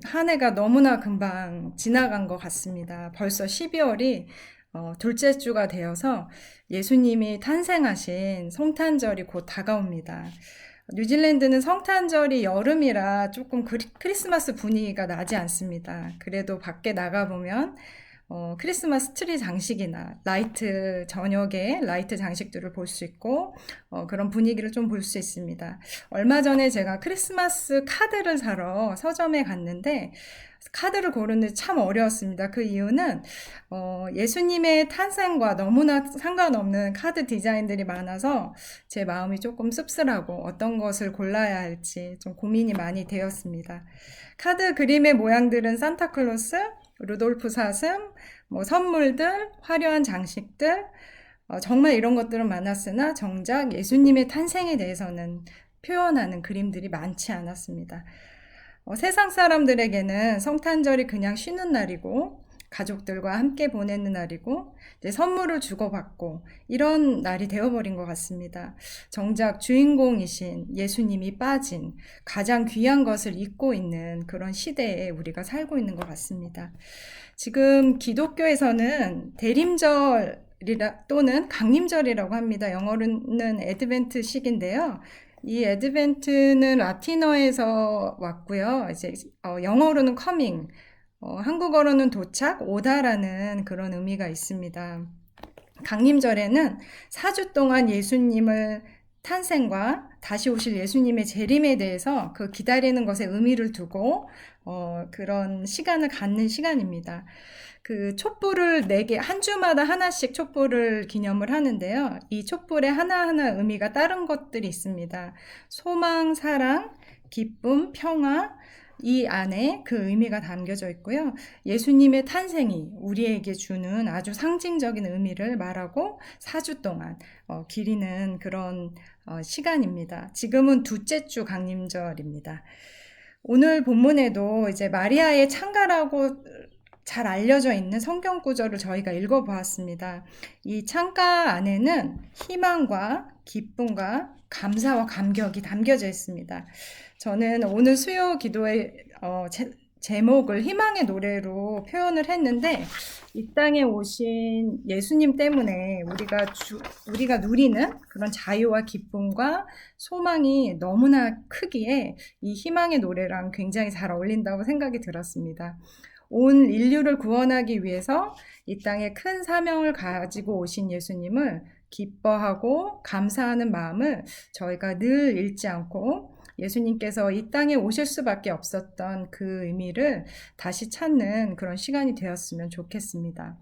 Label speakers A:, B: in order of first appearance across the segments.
A: 한 해가 너무나 금방 지나간 것 같습니다. 벌써 12월이 둘째 주가 되어서 예수님이 탄생하신 성탄절이 곧 다가옵니다. 뉴질랜드는 성탄절이 여름이라 조금 크리스마스 분위기가 나지 않습니다. 그래도 밖에 나가보면 크리스마스 트리 장식이나 라이트, 저녁에 라이트 장식들을 볼 수 있고, 그런 분위기를 좀 볼 수 있습니다. 얼마 전에 제가 크리스마스 카드를 사러 서점에 갔는데, 카드를 고르는데 참 어려웠습니다. 그 이유는, 예수님의 탄생과 너무나 상관없는 카드 디자인들이 많아서 제 마음이 조금 씁쓸하고 어떤 것을 골라야 할지 좀 고민이 많이 되었습니다. 카드 그림의 모양들은 산타클로스, 루돌프 사슴, 뭐 선물들, 화려한 장식들, 정말 이런 것들은 많았으나 정작 예수님의 탄생에 대해서는 표현하는 그림들이 많지 않았습니다. 세상 사람들에게는 성탄절이 그냥 쉬는 날이고 가족들과 함께 보내는 날이고 이제 선물을 주고받고 이런 날이 되어버린 것 같습니다. 정작 주인공이신 예수님이 빠진 가장 귀한 것을 잊고 있는 그런 시대에 우리가 살고 있는 것 같습니다. 지금 기독교에서는 대림절 또는 강림절이라고 합니다. 영어로는 애드벤트식인데요. 이 애드벤트는 라틴어에서 왔고요. 이제 영어로는 커밍, 한국어로는 도착, 오다라는 그런 의미가 있습니다. 강림절에는 4주 동안 예수님을 탄생과 다시 오실 예수님의 재림에 대해서 그 기다리는 것에 의미를 두고 그런 시간을 갖는 시간입니다. 그 촛불을 4개, 한 주마다 하나씩 촛불을 기념을 하는데요. 이 촛불에 하나하나 의미가 다른 것들이 있습니다. 소망, 사랑, 기쁨, 평화, 이 안에 그 의미가 담겨져 있고요. 예수님의 탄생이 우리에게 주는 아주 상징적인 의미를 말하고 4주 동안 기리는 그런 시간입니다. 지금은 둘째 주 강림절입니다. 오늘 본문에도 이제 마리아의 창가라고 잘 알려져 있는 성경 구절을 저희가 읽어보았습니다. 이 창가 안에는 희망과 기쁨과 감사와 감격이 담겨져 있습니다. 저는 오늘 수요 기도의 제목을 희망의 노래로 표현을 했는데 이 땅에 오신 예수님 때문에 우리가 누리는 그런 자유와 기쁨과 소망이 너무나 크기에 이 희망의 노래랑 굉장히 잘 어울린다고 생각이 들었습니다. 온 인류를 구원하기 위해서 이 땅에 큰 사명을 가지고 오신 예수님을 기뻐하고 감사하는 마음을 저희가 늘 잃지 않고 예수님께서 이 땅에 오실 수밖에 없었던 그 의미를 다시 찾는 그런 시간이 되었으면 좋겠습니다.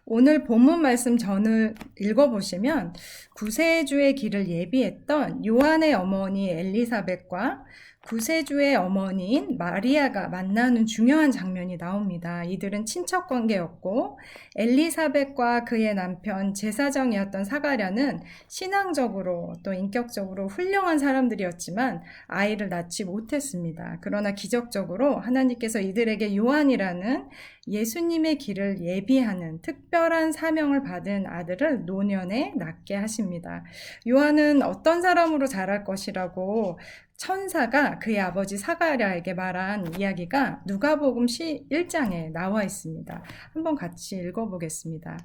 A: 오늘 본문 말씀 전을 읽어보시면 구세주의 길을 예비했던 요한의 어머니 엘리사벳과 구세주의 어머니인 마리아가 만나는 중요한 장면이 나옵니다. 이들은 친척 관계였고 엘리사벳과 그의 남편 제사장이었던 사가랴는 신앙적으로 또 인격적으로 훌륭한 사람들이었지만 아이를 낳지 못했습니다. 그러나 기적적으로 하나님께서 이들에게 요한이라는 예수님의 길을 예비하는 특별한 사명을 받은 아들을 노년에 낳게 하십니다. 요한은 어떤 사람으로 자랄 것이라고 천사가 그의 아버지 사가랴에게 말한 이야기가 누가복음 1장에 나와 있습니다. 한번 같이 읽어보겠습니다.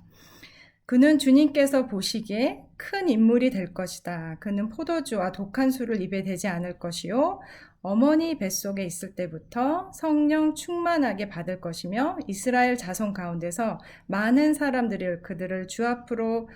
A: 그는 주님께서 보시기에 큰 인물이 될 것이다. 그는 포도주와 독한 술을 입에 대지 않을 것이요 어머니 뱃속에 있을 때부터 성령 충만하게 받을 것이며 이스라엘 자손 가운데서 많은 사람들이 그들을 주 앞으로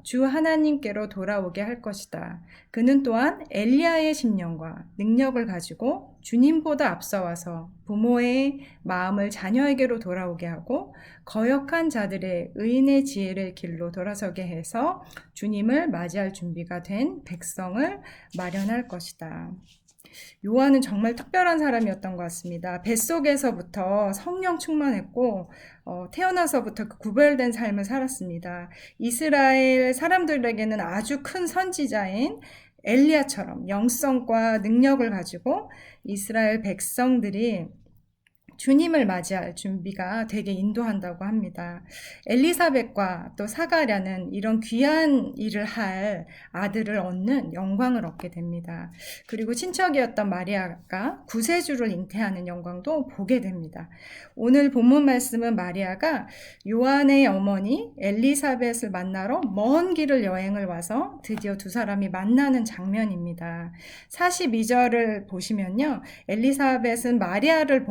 A: 주 하나님께로 돌아오게 할 것이다. 그는 또한 엘리야의 심령과 능력을 가지고 주님보다 앞서와서 부모의 마음을 자녀에게로 돌아오게 하고 거역한 자들의 의인의 지혜를 길로 돌아서게 해서 주님을 맞이할 준비가 된 백성을 마련할 것이다. 요한은 정말 특별한 사람이었던 것 같습니다. 뱃속에서부터 성령 충만했고 태어나서부터 구별된 삶을 살았습니다. 이스라엘 사람들에게는 아주 큰 선지자인 엘리야처럼 영성과 능력을 가지고 이스라엘 백성들이 주님을 맞이할 준비가 되게 인도한다고 합니다. 엘리사벳과 또 사가랴는 이런 귀한 일을 할 아들을 얻는 영광을 얻게 됩니다. 그리고 친척이었던 마리아가 구세주를 잉태하는 영광도 보게 됩니다. 오늘 본문 말씀은 마리아가 요한의 어머니 엘리사벳을 만나러 먼 길을 여행을 와서 드디어 두 사람이 만나는 장면입니다. 42절을 보시면요. 엘리사벳은 마리아를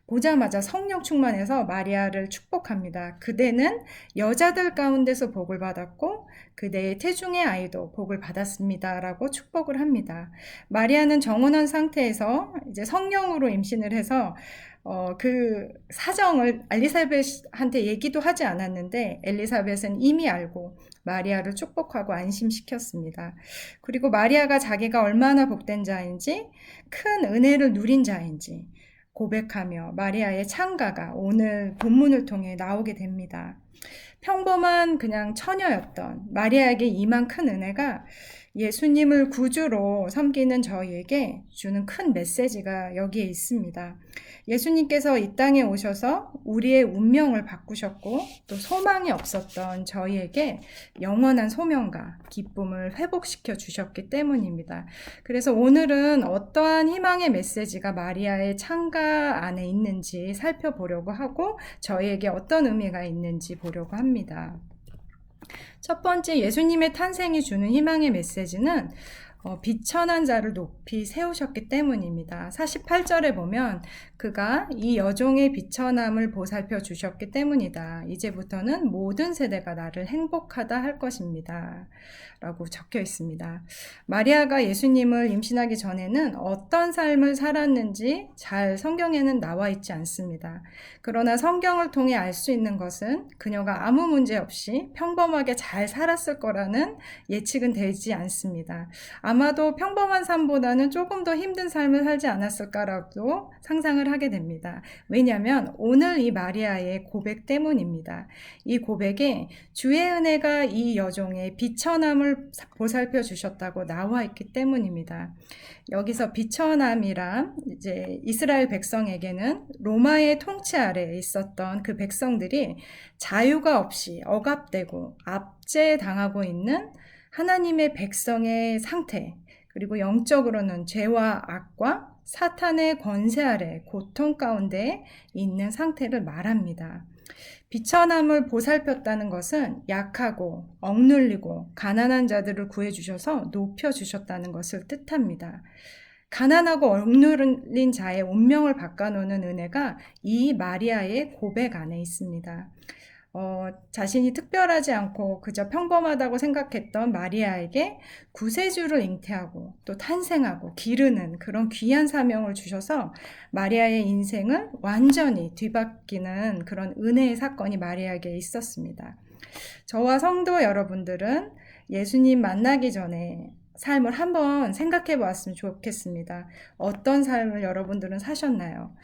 A: 보자마자 성령 충만해서 마리아를 축복합니다. 그대는 여자들 가운데서 복을 받았고 그대의 태중의 아이도 복을 받았습니다. 라고 축복을 합니다. 마리아는 정혼한 상태에서 이제 성령으로 임신을 해서 그 사정을 엘리사벳한테 얘기도 하지 않았는데 엘리사벳은 이미 알고 마리아를 축복하고 안심시켰습니다. 그리고 마리아가 자기가 얼마나 복된 자인지 큰 은혜를 누린 자인지 고백하며 마리아의 창가가 오늘 본문을 통해 나오게 됩니다. 평범한 그냥 처녀였던 마리아에게 임한 큰 은혜가 예수님을 구주로 섬기는 저희에게 주는 큰 메시지가 여기에 있습니다. 예수님께서 이 땅에 오셔서 우리의 운명을 바꾸셨고 또 소망이 없었던 저희에게 영원한 소명과 기쁨을 회복시켜 주셨기 때문입니다. 그래서 오늘은 어떠한 희망의 메시지가 마리아의 창가 안에 있는지 살펴보려고 하고 저희에게 어떤 의미가 있는지 보려고 합니다. 첫 번째, 예수님의 탄생이 주는 희망의 메시지는 비천한 자를 높이 세우셨기 때문입니다. 48절에 보면 그가 이 여종의 비천함을 보살펴 주셨기 때문이다. 이제부터는 모든 세대가 나를 행복하다 할 것입니다. 라고 적혀 있습니다. 마리아가 예수님을 임신하기 전에는 어떤 삶을 살았는지 잘 성경에는 나와 있지 않습니다. 그러나 성경을 통해 알 수 있는 것은 그녀가 아무 문제 없이 평범하게 잘 살았을 거라는 예측은 되지 않습니다. 아마도 평범한 삶보다는 조금 더 힘든 삶을 살지 않았을까라고 상상을 하게 됩니다. 왜냐하면 오늘 이 마리아의 고백 때문입니다. 이 고백에 주의 은혜가 이 여종의 비천함을 보살펴 주셨다고 나와 있기 때문입니다. 여기서 비천함이란 이제 이스라엘 백성에게는 로마의 통치 아래에 있었던 그 백성들이 자유가 없이 억압되고 압제당하고 있는 하나님의 백성의 상태, 그리고 영적으로는 죄와 악과 사탄의 권세 아래 고통 가운데 있는 상태를 말합니다. 비천함을 보살폈다는 것은 약하고 억눌리고 가난한 자들을 구해주셔서 높여주셨다는 것을 뜻합니다. 가난하고 억눌린 자의 운명을 바꿔놓는 은혜가 이 마리아의 고백 안에 있습니다. 자신이 특별하지 않고 그저 평범하다고 생각했던 마리아에게 구세주를 잉태하고 또 탄생하고 기르는 그런 귀한 사명을 주셔서 마리아의 인생을 완전히 뒤바뀌는 그런 은혜의 사건이 마리아에게 있었습니다. 저와 성도 여러분들은 예수님 만나기 전에 삶을 한번 생각해 보았으면 좋겠습니다. 어떤 삶을 여러분들은 사셨나요?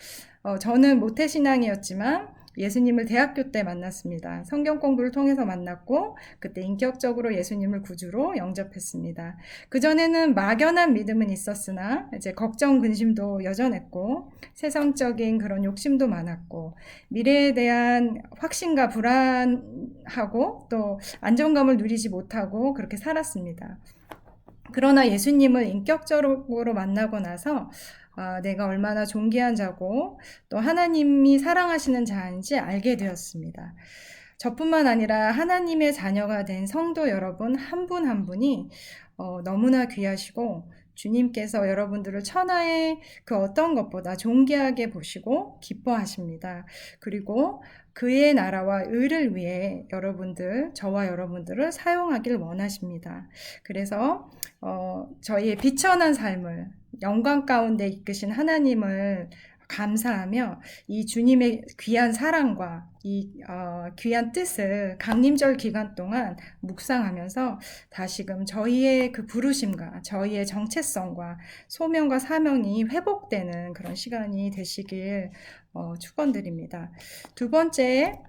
A: 저는 모태신앙이었지만 예수님을 대학교 때 만났습니다. 성경 공부를 통해서 만났고 그때 인격적으로 예수님을 구주로 영접했습니다. 그전에는 막연한 믿음은 있었으나 이제 걱정, 근심도 여전했고 세상적인 그런 욕심도 많았고 미래에 대한 확신과 불안하고 또 안정감을 누리지 못하고 그렇게 살았습니다. 그러나 예수님을 인격적으로 만나고 나서 내가 얼마나 존귀한 자고 또 하나님이 사랑하시는 자인지 알게 되었습니다. 저뿐만 아니라 하나님의 자녀가 된 성도 여러분 한 분 한 분이 너무나 귀하시고 주님께서 여러분들을 천하의 그 어떤 것보다 존귀하게 보시고 기뻐하십니다. 그리고 그의 나라와 의를 위해 저와 여러분들을 사용하길 원하십니다. 그래서 저희의 비천한 삶을 영광 가운데 이끄신 하나님을 감사하며 이 주님의 귀한 사랑과 이 귀한 뜻을 강림절 기간 동안 묵상하면서 다시금 저희의 그 부르심과 저희의 정체성과 소명과 사명이 회복되는 그런 시간이 되시길 축원드립니다. 두 번째,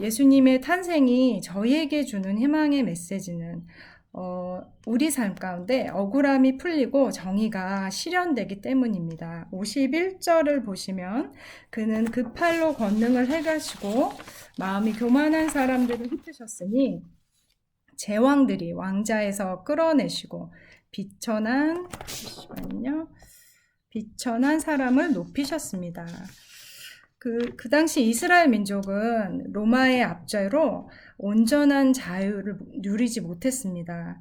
A: 예수님의 탄생이 저희에게 주는 희망의 메시지는 우리 삶 가운데 억울함이 풀리고 정의가 실현되기 때문입니다. 51절을 보시면 그는 그 팔로 권능을 해가시고 마음이 교만한 사람들을 흩으셨으니 제왕들이 왕자에서 끌어내시고 비천한 사람을 높이셨습니다. 그 당시 이스라엘 민족은 로마의 압제로 온전한 자유를 누리지 못했습니다.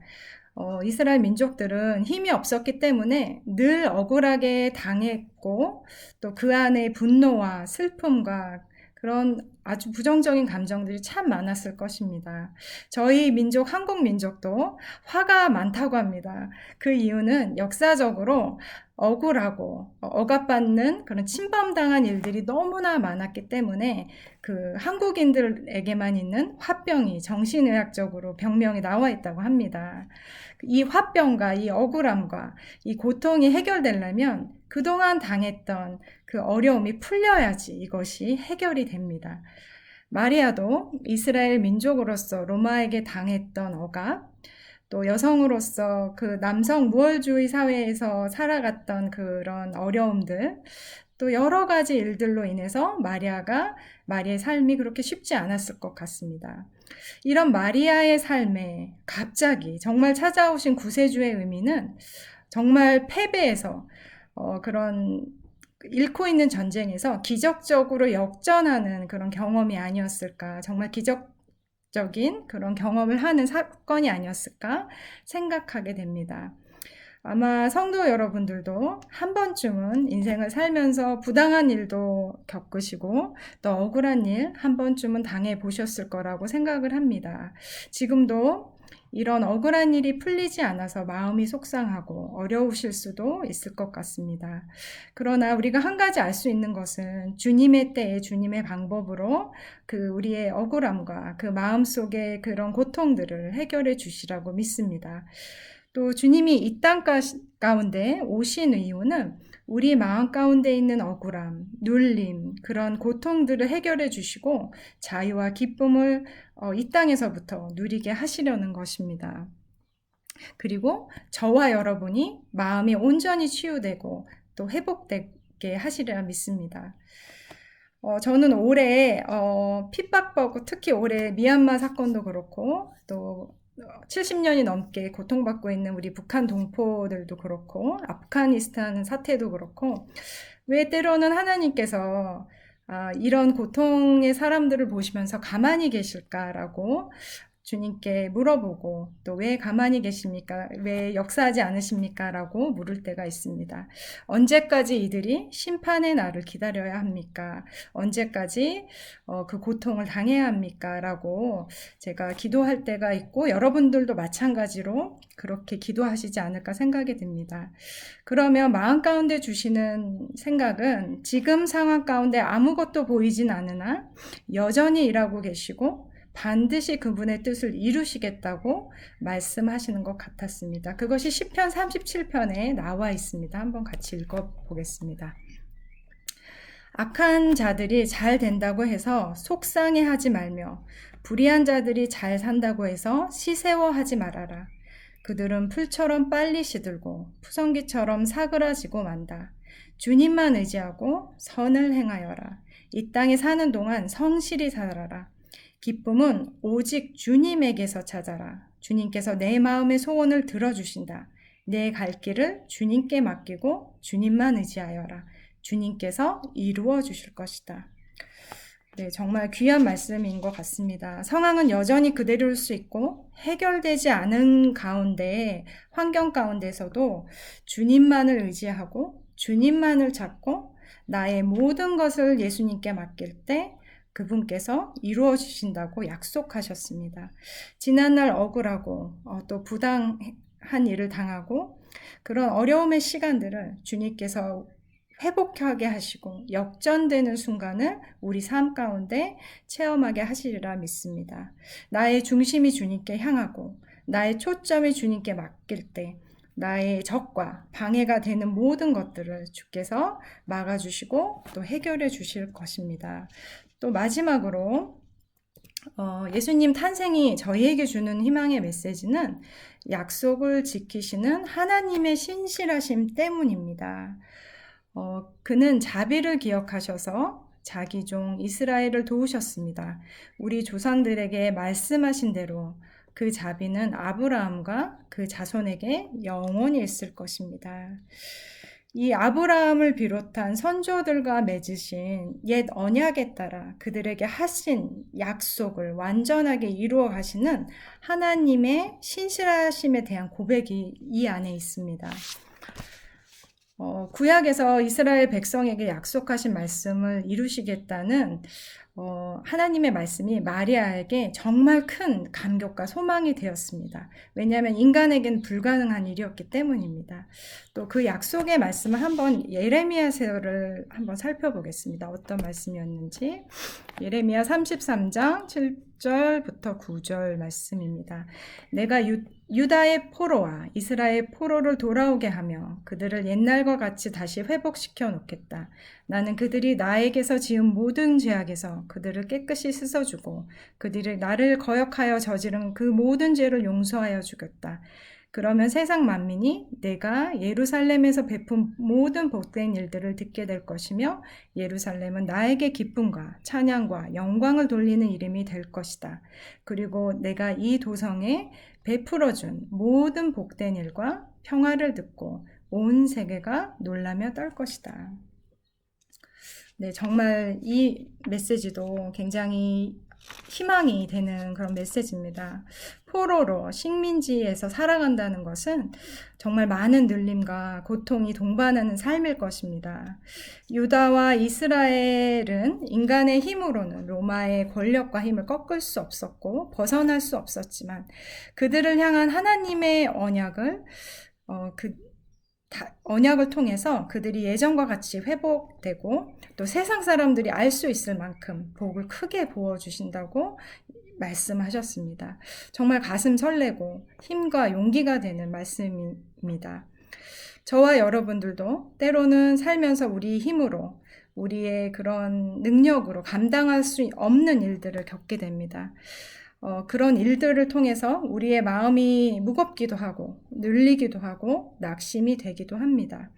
A: 이스라엘 민족들은 힘이 없었기 때문에 늘 억울하게 당했고 또 그 안에 분노와 슬픔과 그런 아주 부정적인 감정들이 참 많았을 것입니다. 저희 민족, 한국 민족도 화가 많다고 합니다. 그 이유는 역사적으로 억울하고 억압받는 그런 침범당한 일들이 너무나 많았기 때문에 그 한국인들에게만 있는 화병이 정신의학적으로 병명이 나와 있다고 합니다. 이 화병과 이 억울함과 이 고통이 해결되려면 그동안 당했던 그 어려움이 풀려야지 이것이 해결이 됩니다. 마리아도 이스라엘 민족으로서 로마에게 당했던 억압, 또 여성으로서 그 남성 무월주의 사회에서 살아갔던 그런 어려움들, 또 여러 가지 일들로 인해서 마리아의 삶이 그렇게 쉽지 않았을 것 같습니다. 이런 마리아의 삶에 갑자기 정말 찾아오신 구세주의 의미는 정말 패배에서 그런 잃고 있는 전쟁에서 기적적으로 역전하는 그런 경험이 아니었을까, 정말 기적적인 그런 경험을 하는 사건이 아니었을까 생각하게 됩니다. 아마 성도 여러분들도 한 번쯤은 인생을 살면서 부당한 일도 겪으시고 또 억울한 일 한 번쯤은 당해 보셨을 거라고 생각을 합니다. 지금도 이런 억울한 일이 풀리지 않아서 마음이 속상하고 어려우실 수도 있을 것 같습니다. 그러나 우리가 한 가지 알 수 있는 것은 주님의 때에 주님의 방법으로 그 우리의 억울함과 그 마음속의 그런 고통들을 해결해 주시라고 믿습니다. 또 주님이 이 땅 가운데 오신 이유는 우리 마음 가운데 있는 억울함, 눌림, 그런 고통들을 해결해 주시고 자유와 기쁨을 이 땅에서부터 누리게 하시려는 것입니다. 그리고 저와 여러분이 마음이 온전히 치유되고 또 회복되게 하시리라 믿습니다. 저는 올해 핍박받고 특히 올해 미얀마 사건도 그렇고 또 70년이 넘게 고통받고 있는 우리 북한 동포들도 그렇고 아프가니스탄 사태도 그렇고 왜 때로는 하나님께서 이런 고통의 사람들을 보시면서 가만히 계실까라고 주님께 물어보고 또 왜 가만히 계십니까? 왜 역사하지 않으십니까? 라고 물을 때가 있습니다. 언제까지 이들이 심판의 날을 기다려야 합니까? 언제까지 그 고통을 당해야 합니까? 라고 제가 기도할 때가 있고 여러분들도 마찬가지로 그렇게 기도하시지 않을까 생각이 듭니다. 그러면 마음 가운데 주시는 생각은 지금 상황 가운데 아무것도 보이진 않으나 여전히 일하고 계시고 반드시 그분의 뜻을 이루시겠다고 말씀하시는 것 같았습니다. 그것이 시편 37편에 나와 있습니다. 한번 같이 읽어보겠습니다. 악한 자들이 잘 된다고 해서 속상해하지 말며 불의한 자들이 잘 산다고 해서 시세워하지 말아라. 그들은 풀처럼 빨리 시들고 푸성기처럼 사그라지고 만다. 주님만 의지하고 선을 행하여라. 이 땅에 사는 동안 성실히 살아라. 기쁨은 오직 주님에게서 찾아라. 주님께서 내 마음의 소원을 들어주신다. 내 갈 길을 주님께 맡기고 주님만 의지하여라. 주님께서 이루어 주실 것이다. 네, 정말 귀한 말씀인 것 같습니다. 상황은 여전히 그대로일 수 있고 해결되지 않은 가운데 환경 가운데서도 주님만을 의지하고 주님만을 찾고 나의 모든 것을 예수님께 맡길 때 그분께서 이루어 주신다고 약속하셨습니다. 지난날 억울하고 또 부당한 일을 당하고 그런 어려움의 시간들을 주님께서 회복하게 하시고 역전되는 순간을 우리 삶 가운데 체험하게 하시리라 믿습니다. 나의 중심이 주님께 향하고 나의 초점이 주님께 맡길 때 나의 적과 방해가 되는 모든 것들을 주께서 막아주시고 또 해결해 주실 것입니다. 또 마지막으로 예수님 탄생이 저희에게 주는 희망의 메시지는 약속을 지키시는 하나님의 신실하심 때문입니다. 그는 자비를 기억하셔서 자기 종 이스라엘을 도우셨습니다. 우리 조상들에게 말씀하신 대로 그 자비는 아브라함과 그 자손에게 영원히 있을 것입니다. 이 아브라함을 비롯한 선조들과 맺으신 옛 언약에 따라 그들에게 하신 약속을 완전하게 이루어 가시는 하나님의 신실하심에 대한 고백이 이 안에 있습니다. 구약에서 이스라엘 백성에게 약속하신 말씀을 이루시겠다는 하나님의 말씀이 마리아에게 정말 큰 감격과 소망이 되었습니다. 왜냐하면 인간에겐 불가능한 일이었기 때문입니다. 또 그 약속의 말씀을 한번 예레미야서를 한번 살펴보겠습니다. 어떤 말씀이었는지. 예레미야 33장 7절부터 9절 말씀입니다. 내가 유다의 포로와 이스라엘 포로를 돌아오게 하며 그들을 옛날과 같이 다시 회복시켜 놓겠다. 나는 그들이 나에게서 지은 모든 죄악에서 그들을 깨끗이 씻어주고 그들이 나를 거역하여 저지른 그 모든 죄를 용서하여 주겠다. 그러면 세상 만민이 내가 예루살렘에서 베푼 모든 복된 일들을 듣게 될 것이며 예루살렘은 나에게 기쁨과 찬양과 영광을 돌리는 이름이 될 것이다. 그리고 내가 이 도성에 베풀어준 모든 복된 일과 평화를 듣고 온 세계가 놀라며 떨 것이다. 네, 정말 이 메시지도 굉장히 희망이 되는 그런 메시지입니다. 포로로 식민지에서 살아간다는 것은 정말 많은 눌림과 고통이 동반하는 삶일 것입니다. 유다와 이스라엘은 인간의 힘으로는 로마의 권력과 힘을 꺾을 수 없었고 벗어날 수 없었지만 그들을 향한 하나님의 언약을 통해서 그들이 예전과 같이 회복되고 또 세상 사람들이 알 수 있을 만큼 복을 크게 부어주신다고 말씀하셨습니다. 정말 가슴 설레고 힘과 용기가 되는 말씀입니다. 저와 여러분들도 때로는 살면서 우리 힘으로 우리의 그런 능력으로 감당할 수 없는 일들을 겪게 됩니다. 그런 일들을 통해서 우리의 마음이 무겁기도 하고 눌리기도 하고 낙심이 되기도 합니다.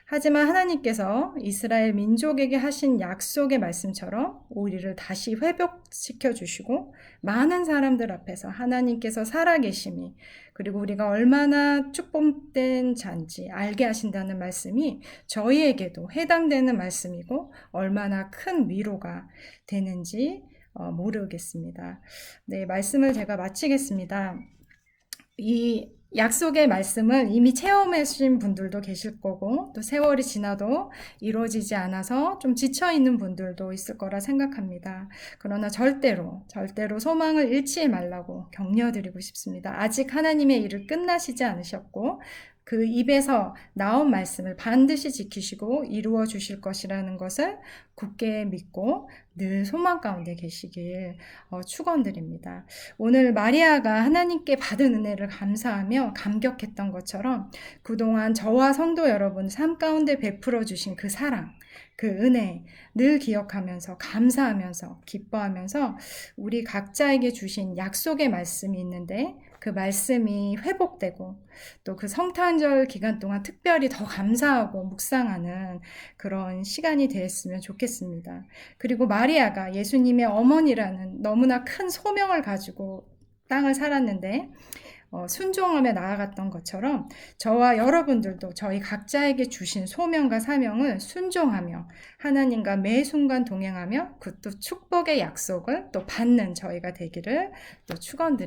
A: 하지만 하나님께서 이스라엘 민족에게 하신 약속의 말씀처럼 우리를 다시 회복시켜 주시고 많은 사람들 앞에서 하나님께서 살아계심이 그리고 우리가 얼마나 축복된 자인지 알게 하신다는 말씀이 저희에게도 해당되는 말씀이고 얼마나 큰 위로가 되는지 모르겠습니다. 네, 말씀을 제가 마치겠습니다. 이 약속의 말씀을 이미 체험하신 분들도 계실 거고 또 세월이 지나도 이루어지지 않아서 좀 지쳐있는 분들도 있을 거라 생각합니다. 그러나 절대로 소망을 잃지 말라고 격려드리고 싶습니다. 아직 하나님의 일을 끝나시지 않으셨고 그 입에서 나온 말씀을 반드시 지키시고 이루어 주실 것이라는 것을 굳게 믿고 늘 소망 가운데 계시길 축원드립니다. 오늘 마리아가 하나님께 받은 은혜를 감사하며 감격했던 것처럼 그동안 저와 성도 여러분 삶 가운데 베풀어 주신 그 사랑, 그 은혜 늘 기억하면서 감사하면서 기뻐하면서 우리 각자에게 주신 약속의 말씀이 있는데 그 말씀이 회복되고 또 그 성탄절 기간 동안 특별히 더 감사하고 묵상하는 그런 시간이 되었으면 좋겠습니다. 그리고 마리아가 예수님의 어머니라는 너무나 큰 소명을 가지고 땅을 살았는데 순종하며 나아갔던 것처럼 저와 여러분들도 저희 각자에게 주신 소명과 사명을 순종하며 하나님과 매 순간 동행하며 그 또 축복의 약속을 또 받는 저희가 되기를 또 축원드립니다.